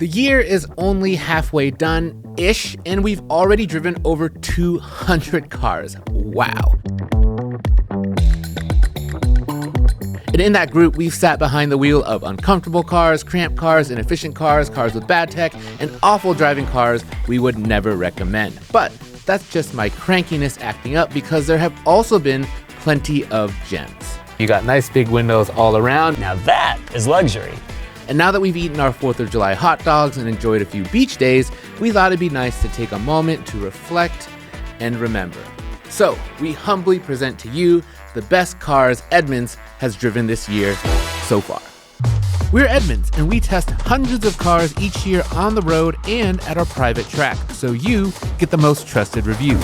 The year is only halfway done-ish, and we've already driven over 200 cars. Wow. And in that group, we've sat behind the wheel of uncomfortable cars, cramped cars, inefficient cars, cars with bad tech, and awful driving cars we would never recommend. But that's just my crankiness acting up, because there have also been plenty of gems. You got nice big windows all around. Now that is luxury. And now that we've eaten our 4th of July hot dogs and enjoyed a few beach days, we thought it'd be nice to take a moment to reflect and remember. So we humbly present to you the best cars Edmunds has driven this year so far. We're Edmunds, and we test hundreds of cars each year on the road and at our private track, so you get the most trusted reviews.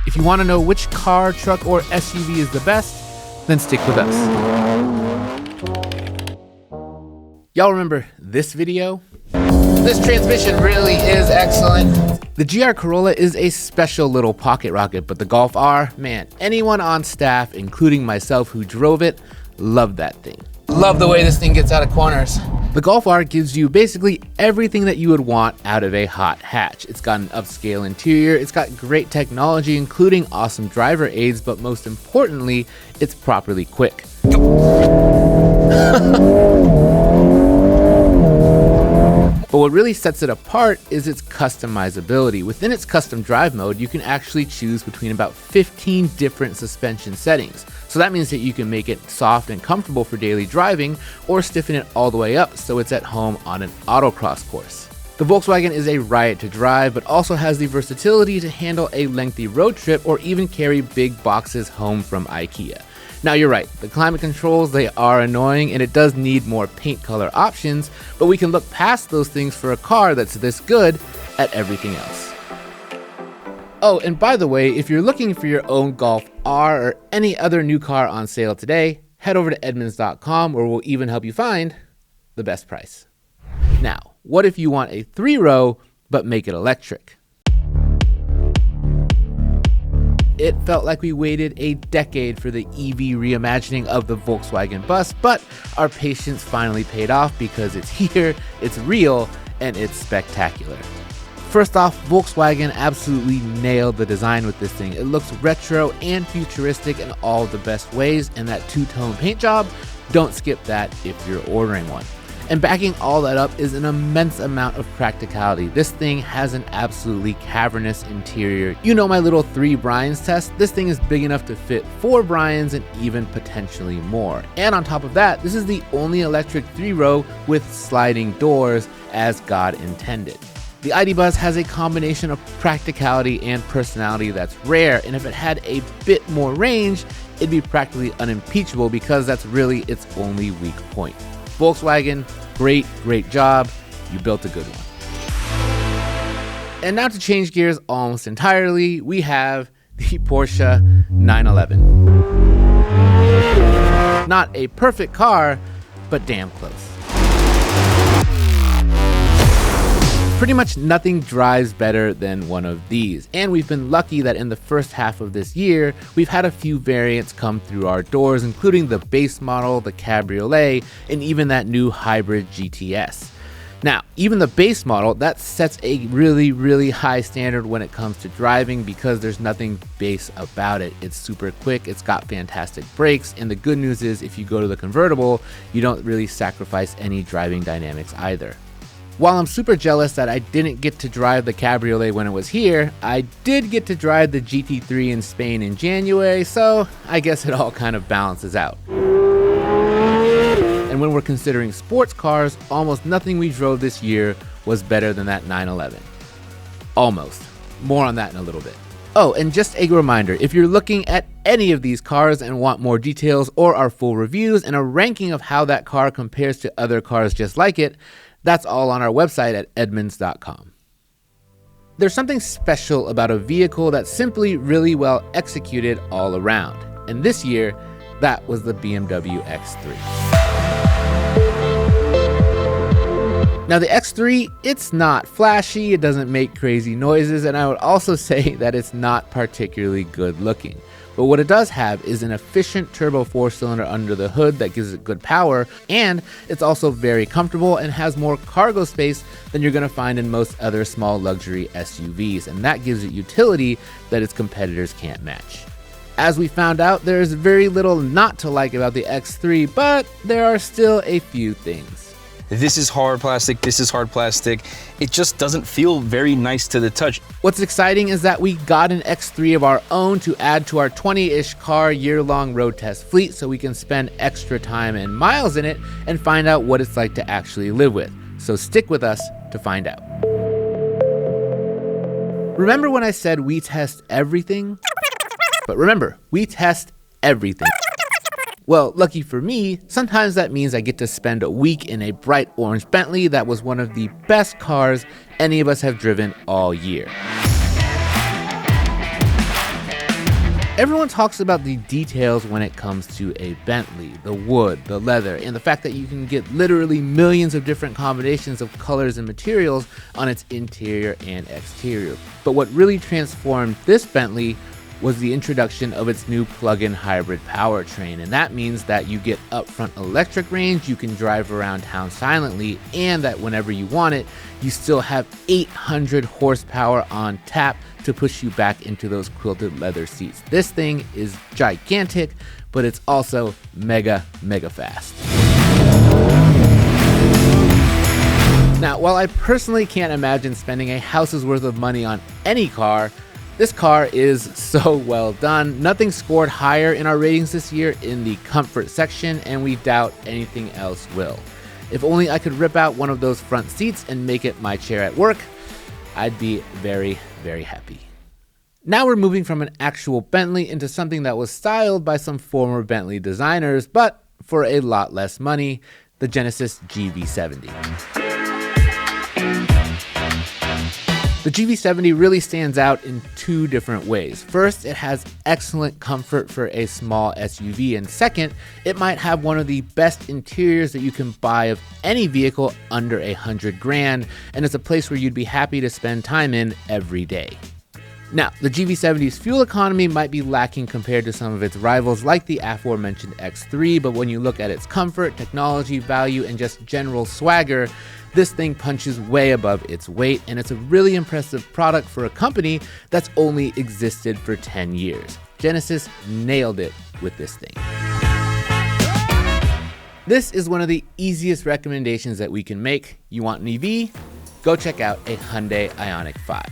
If you want to know which car, truck, or SUV is the best, then stick with us. Y'all remember this video? This transmission really is excellent. The GR Corolla is a special little pocket rocket, but the Golf R, man, anyone on staff, including myself who drove it, loved that thing. Love the way this thing gets out of corners. The Golf R gives you basically everything that you would want out of a hot hatch. It's got an upscale interior, it's got great technology, including awesome driver aids, but most importantly, it's properly quick. But what really sets it apart is its customizability. Within its custom drive mode, you can actually choose between about 15 different suspension settings. So that means that you can make it soft and comfortable for daily driving, or stiffen it all the way up so it's at home on an autocross course. The Volkswagen is a riot to drive, but also has the versatility to handle a lengthy road trip or even carry big boxes home from IKEA. Now you're right, the climate controls, they are annoying, and it does need more paint color options, but we can look past those things for a car that's this good at everything else. Oh, and by the way, if you're looking for your own Golf R or any other new car on sale today, head over to Edmunds.com, where we'll even help you find the best price. Now, what if you want a 3-row, but make it electric? It felt like we waited a decade for the EV reimagining of the Volkswagen Bus, but our patience finally paid off because it's here, it's real, and it's spectacular. First off, Volkswagen absolutely nailed the design with this thing. It looks retro and futuristic in all the best ways, and that two-tone paint job, don't skip that if you're ordering one. And backing all that up is an immense amount of practicality. This thing has an absolutely cavernous interior. You know my little 3 Brians test? This thing is big enough to fit 4 Brians and even potentially more. And on top of that, this is the only electric 3-row with sliding doors as God intended. The ID Buzz has a combination of practicality and personality that's rare, and if it had a bit more range, it'd be practically unimpeachable because that's really its only weak point. Volkswagen, great job. You built a good one. And now to change gears almost entirely, we have the Porsche 911. Not a perfect car, but damn close. Pretty much nothing drives better than one of these, and we've been lucky that in the first half of this year, we've had a few variants come through our doors, including the base model, the Cabriolet, and even that new hybrid GTS. Now, even the base model, that sets a really high standard when it comes to driving because there's nothing base about it. It's super quick, it's got fantastic brakes, and the good news is if you go to the convertible, you don't really sacrifice any driving dynamics either. While I'm super jealous that I didn't get to drive the Cabriolet when it was here, I did get to drive the GT3 in Spain in January, so I guess it all kind of balances out. And when we're considering sports cars, almost nothing we drove this year was better than that 911. Almost. More on that in a little bit. Oh, and just a reminder, if you're looking at any of these cars and want more details or our full reviews and a ranking of how that car compares to other cars just like it, that's all on our website at Edmunds.com. There's something special about a vehicle that's simply really well executed all around. And this year, that was the BMW X3. Now the X3, it's not flashy, it doesn't make crazy noises, and I would also say that it's not particularly good looking. But what it does have is an efficient turbo 4-cylinder under the hood that gives it good power, and it's also very comfortable and has more cargo space than you're going to find in most other small luxury SUVs, and that gives it utility that its competitors can't match. As we found out, there is very little not to like about the X3, but there are still a few things. This is hard plastic, this is hard plastic. It just doesn't feel very nice to the touch. What's exciting is that we got an X3 of our own to add to our 20-ish car year-long road test fleet so we can spend extra time and miles in it and find out what it's like to actually live with. So stick with us to find out. Remember when I said we test everything? But remember, we test everything. Well, lucky for me, sometimes that means I get to spend a week in a bright orange Bentley that was one of the best cars any of us have driven all year. Everyone talks about the details when it comes to a Bentley, the wood, the leather, and the fact that you can get literally millions of different combinations of colors and materials on its interior and exterior. But what really transformed this Bentley was the introduction of its new plug-in hybrid powertrain, and that means that you get upfront electric range, you can drive around town silently, and that whenever you want it, you still have 800 horsepower on tap to push you back into those quilted leather seats. This thing is gigantic, but it's also mega fast. Now, while I personally can't imagine spending a house's worth of money on any car, this car is so well done. Nothing scored higher in our ratings this year in the comfort section, and we doubt anything else will. If only I could rip out one of those front seats and make it my chair at work, I'd be very happy. Now we're moving from an actual Bentley into something that was styled by some former Bentley designers, but for a lot less money, the Genesis GV70. The GV70 really stands out in two different ways. First, it has excellent comfort for a small SUV, and second, it might have one of the best interiors that you can buy of any vehicle under $100,000, and it's a place where you'd be happy to spend time in every day. Now, the GV70's fuel economy might be lacking compared to some of its rivals like the aforementioned X3, but when you look at its comfort, technology, value, and just general swagger, this thing punches way above its weight, and it's a really impressive product for a company that's only existed for 10 years. Genesis nailed it with this thing. This is one of the easiest recommendations that we can make. You want an EV? Go check out a Hyundai Ioniq 5.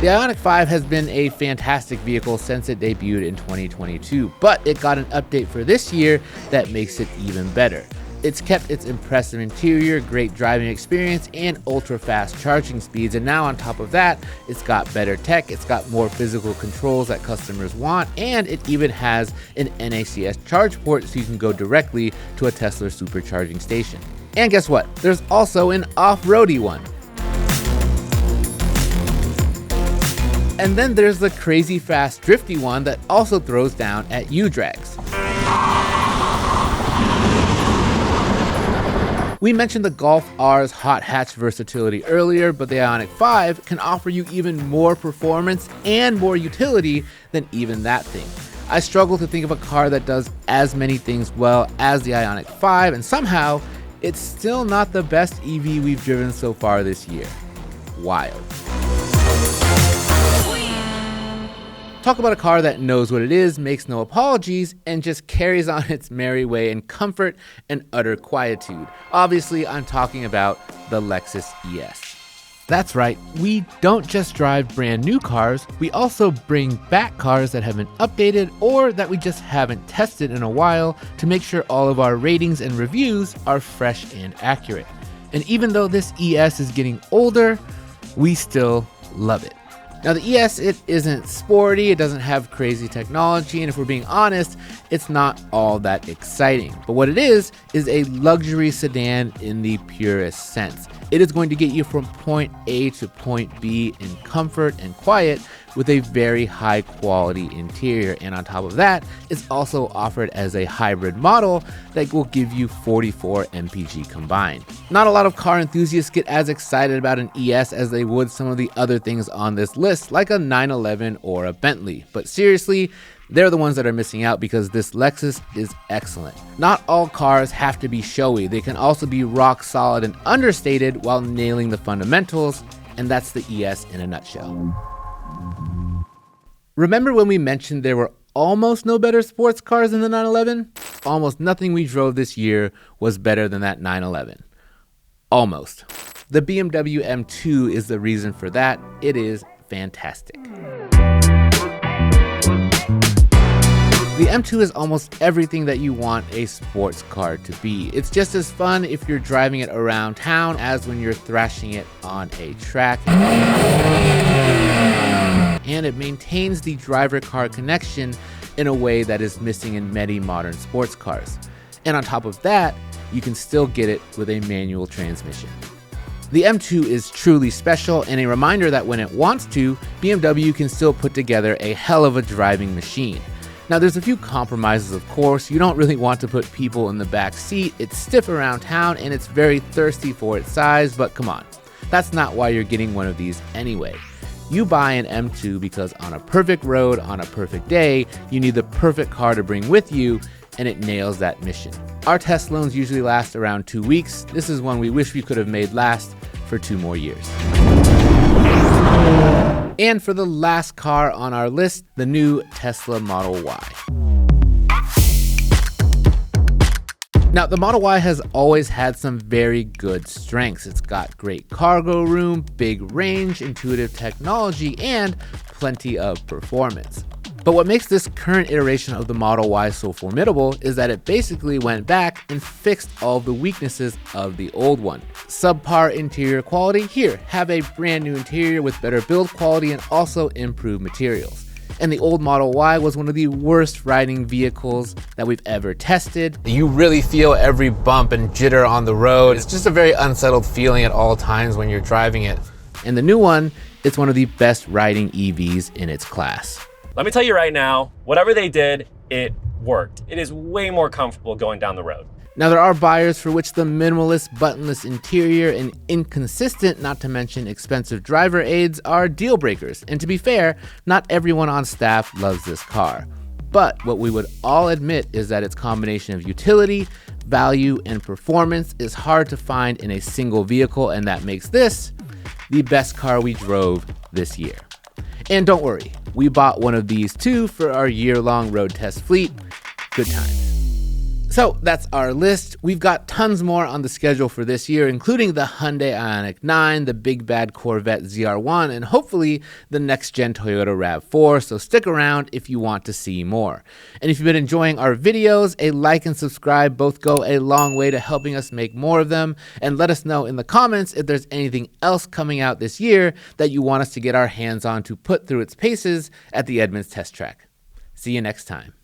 The Ioniq 5 has been a fantastic vehicle since it debuted in 2022, but it got an update for this year that makes it even better. It's kept its impressive interior, great driving experience, and ultra-fast charging speeds, and now on top of that, it's got better tech, it's got more physical controls that customers want, and it even has an NACS charge port so you can go directly to a Tesla supercharging station. And guess what? There's also an off-roady one. And then there's the crazy fast drifty one that also throws down at U-drags. We mentioned the Golf R's hot hatch versatility earlier, but the Ioniq 5 can offer you even more performance and more utility than even that thing. I struggle to think of a car that does as many things well as the Ioniq 5, and somehow it's still not the best EV we've driven so far this year. Wild. Talk about a car that knows what it is, makes no apologies, and just carries on its merry way in comfort and utter quietude. Obviously, I'm talking about the Lexus ES. That's right, we don't just drive brand new cars, we also bring back cars that have been updated or that we just haven't tested in a while to make sure all of our ratings and reviews are fresh and accurate. And even though this ES is getting older, we still love it. Now the ES, it isn't sporty, it doesn't have crazy technology, and if we're being honest, it's not all that exciting. But what it is a luxury sedan in the purest sense. It is going to get you from point A to point B in comfort and quiet, with a very high quality interior. And on top of that, it's also offered as a hybrid model that will give you 44 mpg combined. Not a lot of car enthusiasts get as excited about an ES as they would some of the other things on this list, like a 911 or a Bentley. But seriously, they're the ones that are missing out because this Lexus is excellent. Not all cars have to be showy. They can also be rock solid and understated while nailing the fundamentals, and that's the ES in a nutshell. Remember when we mentioned there were almost no better sports cars than the 911? Almost nothing we drove this year was better than that 911. Almost. The BMW M2 is the reason for that. It is fantastic. The M2 is almost everything that you want a sports car to be. It's just as fun if you're driving it around town as when you're thrashing it on a track. And it maintains the driver-car connection in a way that is missing in many modern sports cars. And on top of that, you can still get it with a manual transmission. The M2 is truly special and a reminder that when it wants to, BMW can still put together a hell of a driving machine. Now there's a few compromises, of course. You don't really want to put people in the back seat. It's stiff around town and it's very thirsty for its size, but come on, that's not why you're getting one of these anyway. You buy an M2 because on a perfect road, on a perfect day, you need the perfect car to bring with you, and it nails that mission. Our test loans usually last around 2 weeks. This is one we wish we could have made last for 2 more years. And for the last car on our list, the new Tesla Model Y. Now, the Model Y has always had some very good strengths. It's got great cargo room, big range, intuitive technology, and plenty of performance. But what makes this current iteration of the Model Y so formidable is that it basically went back and fixed all the weaknesses of the old one. Subpar interior quality? Here, have a brand new interior with better build quality and also improved materials. And the old Model Y was one of the worst riding vehicles that we've ever tested. You really feel every bump and jitter on the road. It's just a very unsettled feeling at all times when you're driving it. And the new one, it's one of the best riding EVs in its class. Let me tell you right now, whatever they did, it worked. It is way more comfortable going down the road. Now there are buyers for which the minimalist, buttonless interior and inconsistent, not to mention expensive driver aids, are deal breakers. And to be fair, not everyone on staff loves this car. But what we would all admit is that its combination of utility, value, and performance is hard to find in a single vehicle, and that makes this the best car we drove this year. And don't worry, we bought one of these too for our year-long road test fleet. Good times. So that's our list. We've got tons more on the schedule for this year, including the Hyundai Ioniq 9, the big bad Corvette ZR1, and hopefully the next-gen Toyota RAV4, so stick around if you want to see more. And if you've been enjoying our videos, a like and subscribe both go a long way to helping us make more of them, and let us know in the comments if there's anything else coming out this year that you want us to get our hands on to put through its paces at the Edmunds test track. See you next time.